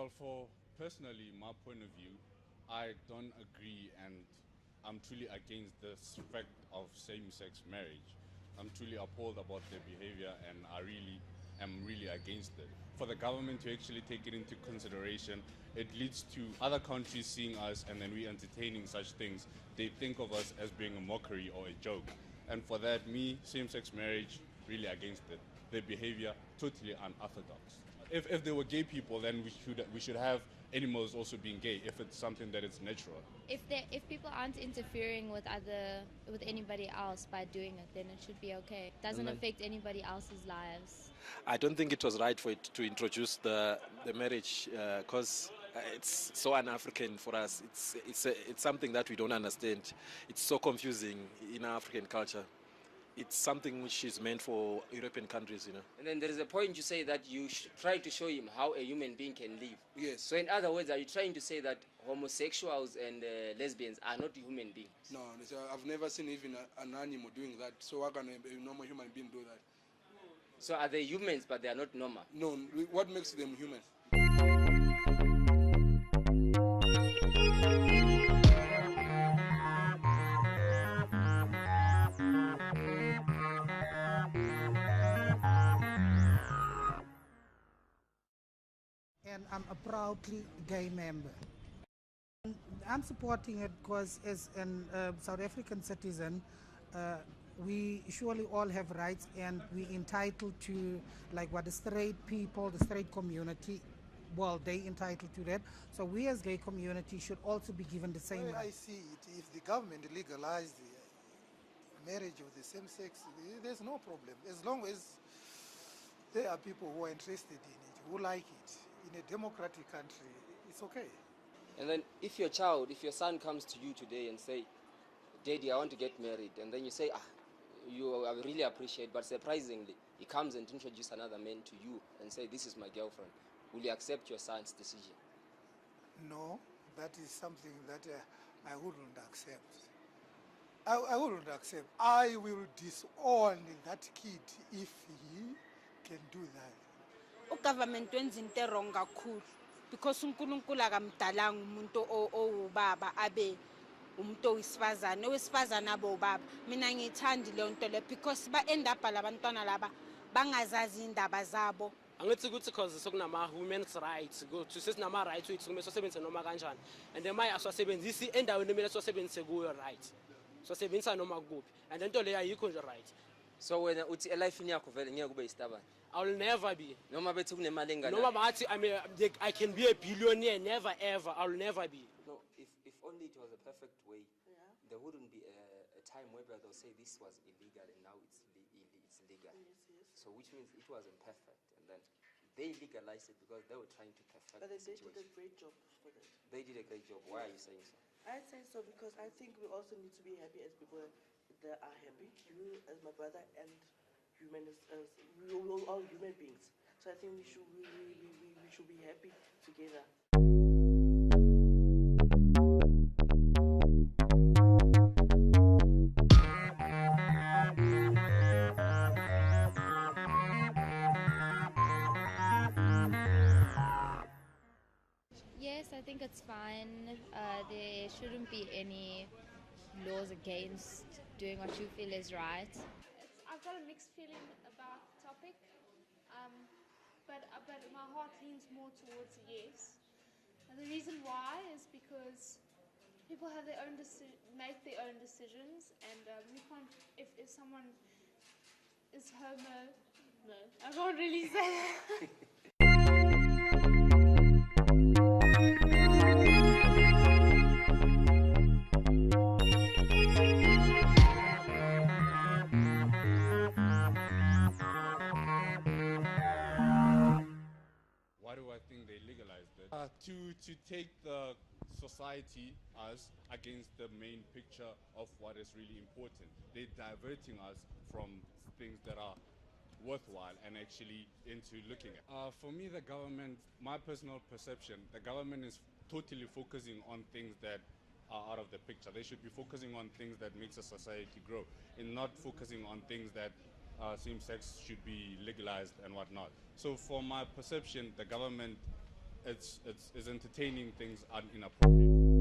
Well, for personally, my point of view, I don't agree, and I'm truly against this fact of same-sex marriage. I'm truly appalled about their behavior, and I really am really against it. For the government to actually take it into consideration, it leads to other countries seeing us and then we entertaining such things. They think of us as being a mockery or a joke. And for that, me, same-sex marriage, really against it. Their behavior, totally unorthodox. If there were gay people, then we should have animals also being gay if it's something that is natural. If people aren't interfering with anybody else by doing it, then it should be okay. It doesn't affect anybody else's lives. I don't think it was right for it to introduce the marriage because it's so un-African for us. It's something that we don't understand. It's so confusing in our African culture. It's something which is meant for European countries, you know. And then there is a point you say that you try to show him how a human being can live. Yes. So in other words, are you trying to say that homosexuals and lesbians are not human beings? No, I've never seen even an animal doing that. So how can a normal human being do that? So are they humans but they are not normal? No, what makes them human? And I'm a proudly gay member. I'm supporting it because as a South African citizen, we surely all have rights and we're entitled to, like what the straight people, the straight community, well, they entitled to that. So we as gay community should also be given the same I rights. see it. If the government legalized the marriage of the same sex, there's no problem. As long as there are people who are interested in it, who like it, in a democratic country, it's okay. And then if your son comes to you today and say, Daddy, I want to get married, and then you say, I really appreciate, but surprisingly, he comes and introduces another man to you and say, this is my girlfriend. Will you accept your son's decision? No, that is something that I wouldn't accept. I wouldn't accept. I will disown that kid if he can do that. Government wenza into wrong kakhulu because uNkulunkulu akamdalanga umuntu owubaba abe umuntu owesifazana abe ubaba. Mina ngithandi le nto le because ba end up labantwana laba bangazazi indaba zabo. Angithi ukuthi because sokunama women's rights go to sesinama rights wethu kumele sosebenze noma kanjani and then maye aswasebenzisi endaweni emele sosebenzise kuyo right sosebenzisa noma kuphi and lento le ayikho nje right. So when uthi life yakho vele ngeke kube istabane. I will never be. Noma bethu kunemali engana. Noma bathi I can be a billionaire, never ever. I will never be. No, if only it was a perfect way, there wouldn't be a time where they'll say this was illegal and now it's legal. Yes. So which means it wasn't perfect, and then they legalized it because they were trying to perfect But the they situation. did a great job for that. They did a great job. Why are you saying so? I'd say so because I think we also need to be happy as people that are happy. You as my brother and we're all human beings. So I think we should be happy together. Yes, I think it's fine. There shouldn't be any laws against doing what you feel is right. I've got a mixed feeling about the topic, but my heart leans more towards a yes. And the reason why is because people have make their own decisions, and we can't. If someone is homo, no, I can't really say that. Why do I think they legalized it? To take the society, us, against the main picture of what is really important. They're diverting us from things that are worthwhile and actually into looking at. For me, the government, my personal perception, the government is totally focusing on things that are out of the picture. They should be focusing on things that makes a society grow and not focusing on things that same-sex should be legalized and whatnot. So for my perception, the government it's entertaining things are inappropriate.